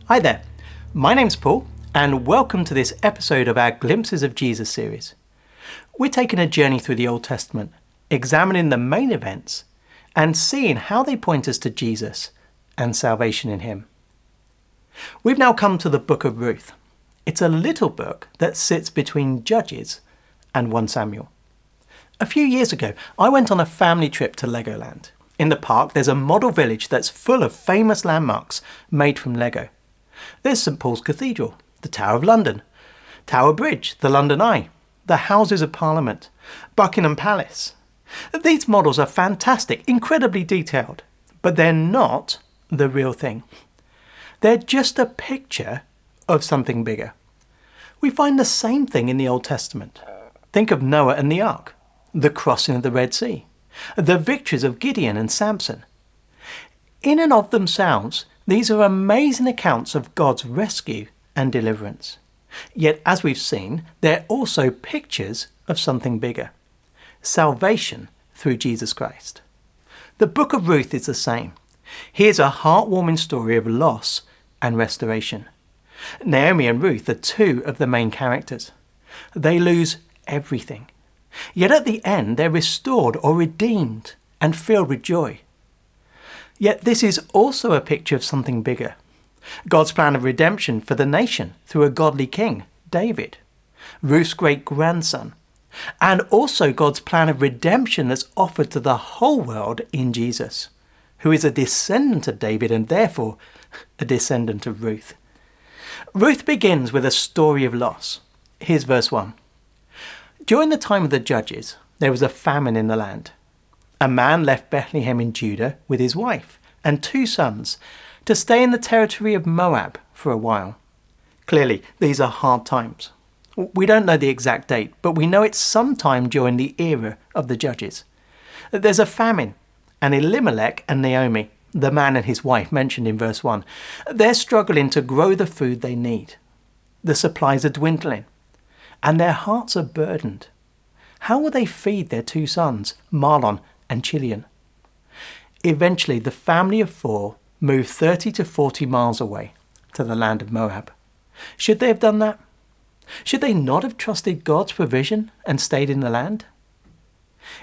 Hi there, my name's Paul and welcome to this episode of our Glimpses of Jesus series. We're taking a journey through the Old Testament, examining the main events and seeing how they point us to Jesus and salvation in him. We've now come to the book of Ruth. It's a little book that sits between Judges and 1 Samuel. A few years ago, I went on a family trip to Legoland. In the park, there's a model village that's full of famous landmarks made from Lego. There's St Paul's Cathedral, the Tower of London, Tower Bridge, the London Eye, the Houses of Parliament, Buckingham Palace. These models are fantastic, incredibly detailed, but they're not the real thing. They're just a picture of something bigger. We find the same thing in the Old Testament. Think of Noah and the Ark, the crossing of the Red Sea, the victories of Gideon and Samson. In and of themselves, these are amazing accounts of God's rescue and deliverance. Yet, as we've seen, they're also pictures of something bigger: salvation through Jesus Christ. The book of Ruth is the same. Here's a heartwarming story of loss and restoration. Naomi and Ruth are two of the main characters. They lose everything. Yet at the end, they're restored or redeemed and filled with joy. Yet this is also a picture of something bigger: God's plan of redemption for the nation through a godly king, David, Ruth's great-grandson, and also God's plan of redemption that's offered to the whole world in Jesus, who is a descendant of David and therefore a descendant of Ruth. Ruth begins with a story of loss. Here's verse 1. During the time of the Judges, there was a famine in the land. A man left Bethlehem in Judah with his wife and 2 sons to stay in the territory of Moab for a while. Clearly, these are hard times. We don't know the exact date, but we know it's sometime during the era of the Judges. There's a famine, and Elimelech and Naomi, the man and his wife mentioned in verse 1, they're struggling to grow the food they need. The supplies are dwindling, and their hearts are burdened. How will they feed their 2 sons, Mahlon and Chilion? Eventually, the family of 4 moved 30 to 40 miles away to the land of Moab. Should they have done that? Should they not have trusted God's provision and stayed in the land?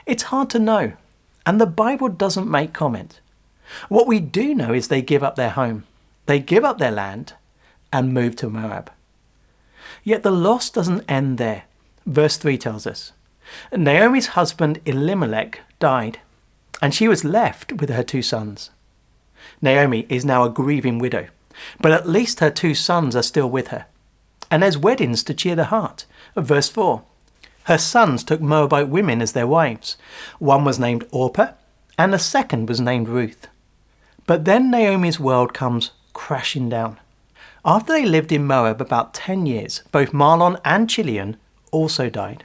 It's hard to know, and the Bible doesn't make comment. What we do know is they give up their home, they give up their land, and move to Moab. Yet the loss doesn't end there. Verse 3 tells us, Naomi's husband Elimelech died, and she was left with her 2 sons. Naomi is now a grieving widow, but at least her 2 sons are still with her. And there's weddings to cheer the heart. Verse 4, her sons took Moabite women as their wives. One was named Orpah, and the second was named Ruth. But then Naomi's world comes crashing down. After they lived in Moab about 10 years, both Mahlon and Chilion also died.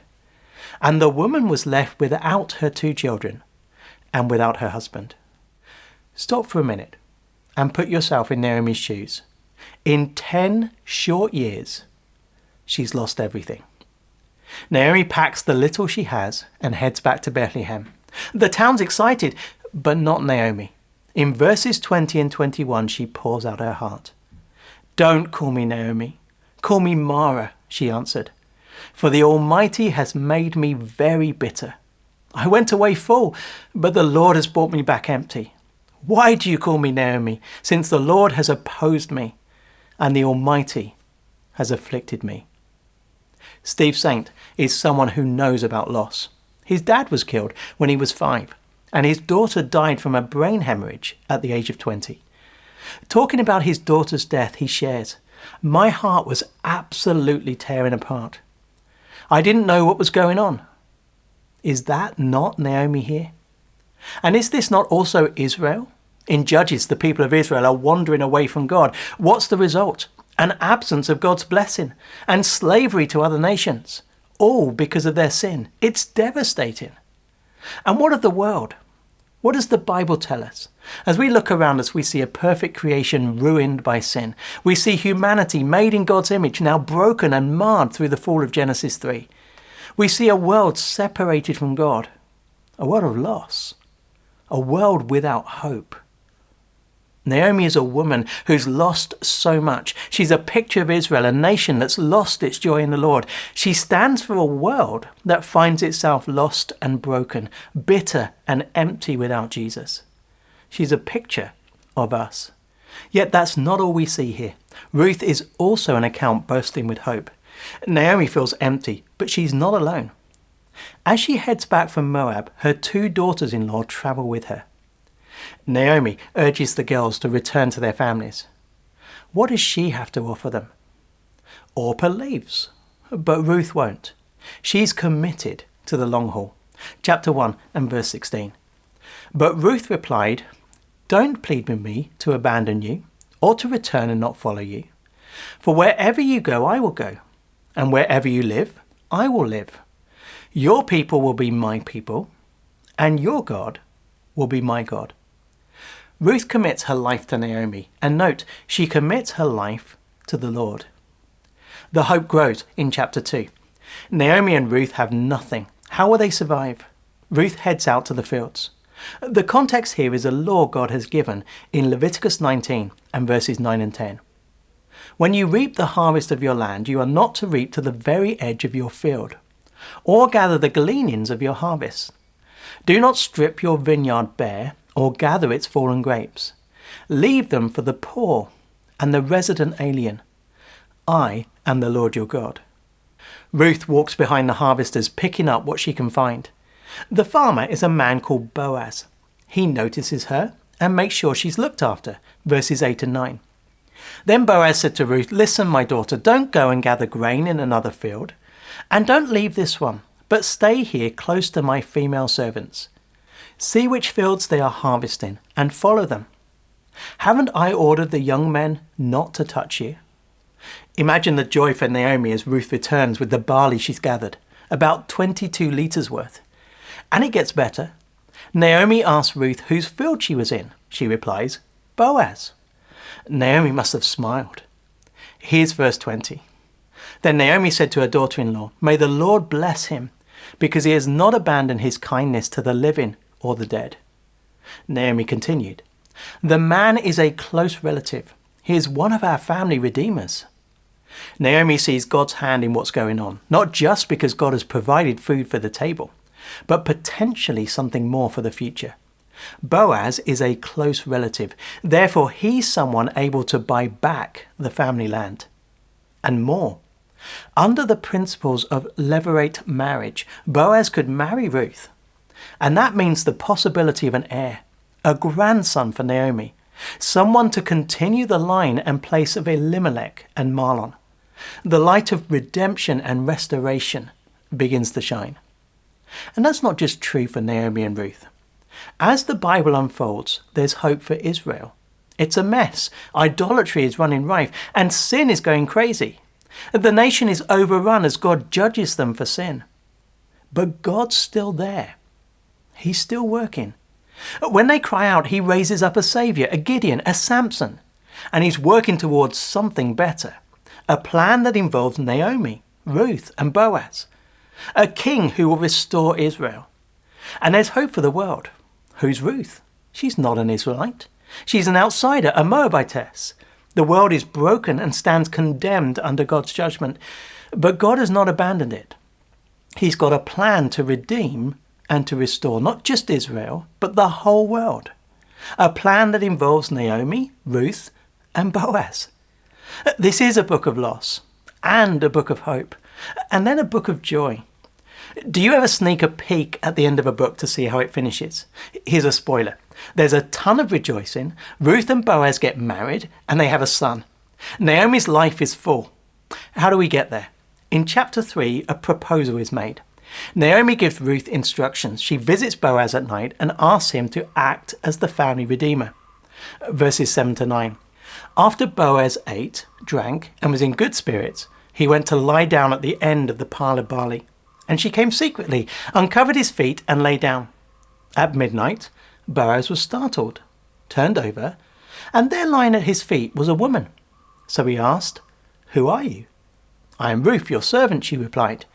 And the woman was left without her 2 children and without her husband. Stop for a minute and put yourself in Naomi's shoes. In 10 short years, she's lost everything. Naomi packs the little she has and heads back to Bethlehem. The town's excited, but not Naomi. In verses 20 and 21, she pours out her heart. "Don't call me Naomi. Call me Mara," she answered. "For the Almighty has made me very bitter. I went away full, but the Lord has brought me back empty. Why do you call me Naomi, since the Lord has opposed me, and the Almighty has afflicted me?" Steve Saint is someone who knows about loss. His dad was killed when he was 5, and his daughter died from a brain hemorrhage at the age of 20. Talking about his daughter's death, he shares, "My heart was absolutely tearing apart. I didn't know what was going on." Is that not Naomi here? And is this not also Israel? In Judges, the people of Israel are wandering away from God. What's the result? An absence of God's blessing and slavery to other nations, all because of their sin. It's devastating. And what of the world? What does the Bible tell us? As we look around us, we see a perfect creation ruined by sin. We see humanity made in God's image, now broken and marred through the fall of Genesis 3. We see a world separated from God, a world of loss, a world without hope. Naomi is a woman who's lost so much. She's a picture of Israel, a nation that's lost its joy in the Lord. She stands for a world that finds itself lost and broken, bitter and empty without Jesus. She's a picture of us. Yet that's not all we see here. Ruth is also an account bursting with hope. Naomi feels empty, but she's not alone. As she heads back from Moab, her 2 daughters-in-law travel with her. Naomi urges the girls to return to their families. What does she have to offer them? Orpah leaves, but Ruth won't. She's committed to the long haul. Chapter 1 and verse 16. But Ruth replied, "Don't plead with me to abandon you or to return and not follow you. For wherever you go, I will go, and wherever you live, I will live. Your people will be my people, and your God will be my God." Ruth commits her life to Naomi, and note, she commits her life to the Lord. The hope grows in chapter 2. Naomi and Ruth have nothing. How will they survive? Ruth heads out to the fields. The context here is a law God has given in Leviticus 19 and verses 9 and 10. When you reap the harvest of your land, you are not to reap to the very edge of your field, or gather the gleanings of your harvest. Do not strip your vineyard bare, or gather its fallen grapes. Leave them for the poor and the resident alien. I am the Lord your God. Ruth walks behind the harvesters, picking up what she can find. The farmer is a man called Boaz. He notices her and makes sure she's looked after, verses 8 and 9. Then Boaz said to Ruth, "Listen, my daughter, don't go and gather grain in another field, and don't leave this one, but stay here close to my female servants. See which fields they are harvesting and follow them. Haven't I ordered the young men not to touch you?" Imagine the joy for Naomi as Ruth returns with the barley she's gathered, about 22 litres worth. And it gets better. Naomi asks Ruth whose field she was in. She replies, "Boaz." Naomi must have smiled. Here's verse 20. Then Naomi said to her daughter-in-law, "May the Lord bless him, because he has not abandoned his kindness to the living or the dead." Naomi continued, "The man is a close relative. He is one of our family redeemers." Naomi sees God's hand in what's going on, not just because God has provided food for the table, but potentially something more for the future. Boaz is a close relative. Therefore, he's someone able to buy back the family land. And more. Under the principles of levirate marriage, Boaz could marry Ruth. And that means the possibility of an heir, a grandson for Naomi, someone to continue the line and place of Elimelech and Mahlon. The light of redemption and restoration begins to shine. And that's not just true for Naomi and Ruth. As the Bible unfolds, there's hope for Israel. It's a mess. Idolatry is running rife, and sin is going crazy. The nation is overrun as God judges them for sin. But God's still there. He's still working. When they cry out, he raises up a saviour, a Gideon, a Samson. And he's working towards something better. A plan that involves Naomi, Ruth and Boaz. A king who will restore Israel. And there's hope for the world. Who's Ruth? She's not an Israelite. She's an outsider, a Moabitess. The world is broken and stands condemned under God's judgment. But God has not abandoned it. He's got a plan to redeem and to restore not just Israel, but the whole world. A plan that involves Naomi, Ruth, and Boaz. This is a book of loss and a book of hope, and then a book of joy. Do you ever sneak a peek at the end of a book to see how it finishes? Here's a spoiler. There's a ton of rejoicing. Ruth and Boaz get married, and they have a son. Naomi's life is full. How do we get there? In chapter 3, a proposal is made. Naomi gives Ruth instructions. She visits Boaz at night and asks him to act as the family redeemer. Verses 7 to 9. After Boaz ate, drank, and was in good spirits, he went to lie down at the end of the pile of barley. And she came secretly, uncovered his feet, and lay down. At midnight, Boaz was startled, turned over, and there lying at his feet was a woman. So he asked, "Who are you?" "I am Ruth, your servant," she replied.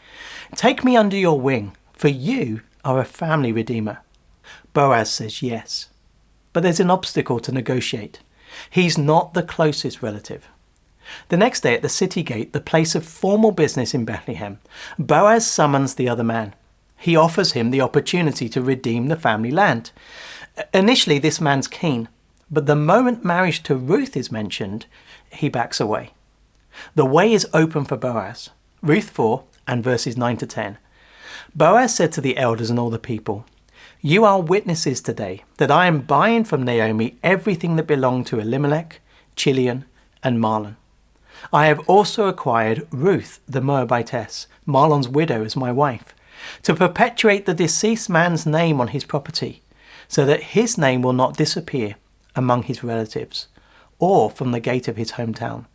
"Take me under your wing, for you are a family redeemer." Boaz says yes. But there's an obstacle to negotiate. He's not the closest relative. The next day at the city gate, the place of formal business in Bethlehem, Boaz summons the other man. He offers him the opportunity to redeem the family land. Initially, this man's keen, but the moment marriage to Ruth is mentioned, he backs away. The way is open for Boaz. Ruth 4 and verses 9 to 10. Boaz said to the elders and all the people, "You are witnesses today that I am buying from Naomi everything that belonged to Elimelech, Chilion, and Mahlon. I have also acquired Ruth the Moabitess, Mahlon's widow, as my wife, to perpetuate the deceased man's name on his property, so that his name will not disappear among his relatives, or from the gate of his hometown.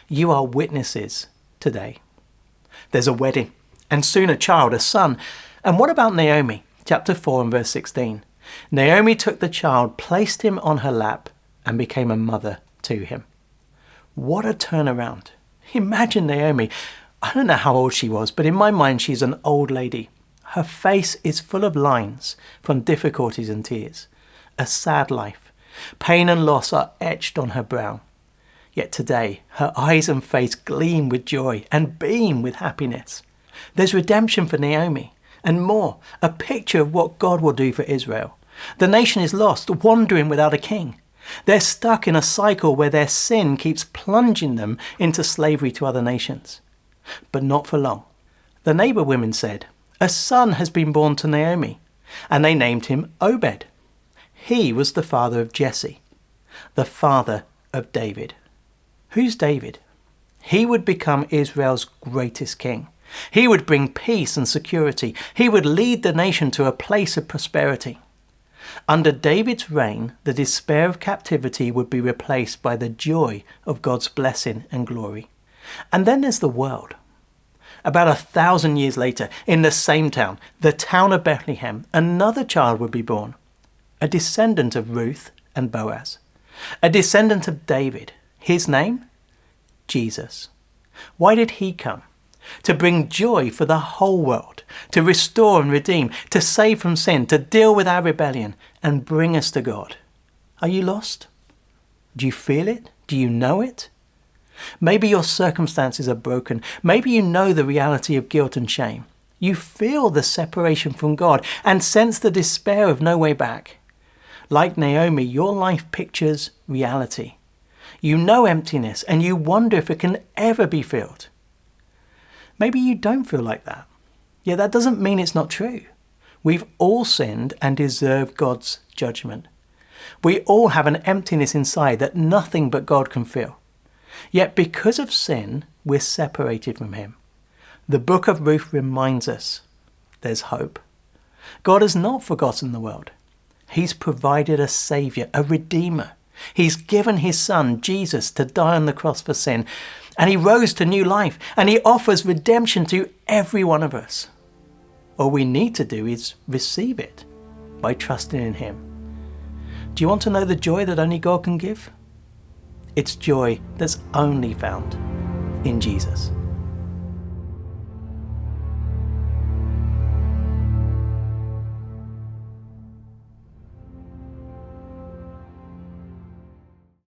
You are witnesses today." There's a wedding, and soon a child, a son. And what about Naomi? Chapter 4 and verse 16. Naomi took the child, placed him on her lap, and became a mother to him. What a turnaround. Imagine Naomi. I don't know how old she was, but in my mind she's an old lady. Her face is full of lines from difficulties and tears. A sad life. Pain and loss are etched on her brow. Yet today, her eyes and face gleam with joy and beam with happiness. There's redemption for Naomi, and more, a picture of what God will do for Israel. The nation is lost, wandering without a king. They're stuck in a cycle where their sin keeps plunging them into slavery to other nations. But not for long. The neighbor women said, "A son has been born to Naomi," and they named him Obed. He was the father of Jesse, the father of David. Who's David? He would become Israel's greatest king. He would bring peace and security. He would lead the nation to a place of prosperity. Under David's reign, the despair of captivity would be replaced by the joy of God's blessing and glory. And then there's the world. About 1,000 years later, in the same town, the town of Bethlehem, another child would be born. A descendant of Ruth and Boaz. A descendant of David. His name? Jesus. Why did he come? To bring joy for the whole world, to restore and redeem, to save from sin, to deal with our rebellion, and bring us to God. Are you lost? Do you feel it? Do you know it? Maybe your circumstances are broken. Maybe you know the reality of guilt and shame. You feel the separation from God and sense the despair of no way back. Like Naomi, your life pictures reality. You know emptiness and you wonder if it can ever be filled. Maybe you don't feel like that. Yet that doesn't mean it's not true. We've all sinned and deserve God's judgment. We all have an emptiness inside that nothing but God can fill. Yet because of sin, we're separated from him. The book of Ruth reminds us there's hope. God has not forgotten the world. He's provided a saviour, a redeemer. He's given his son, Jesus, to die on the cross for sin. And he rose to new life. And he offers redemption to every one of us. All we need to do is receive it by trusting in him. Do you want to know the joy that only God can give? It's joy that's only found in Jesus.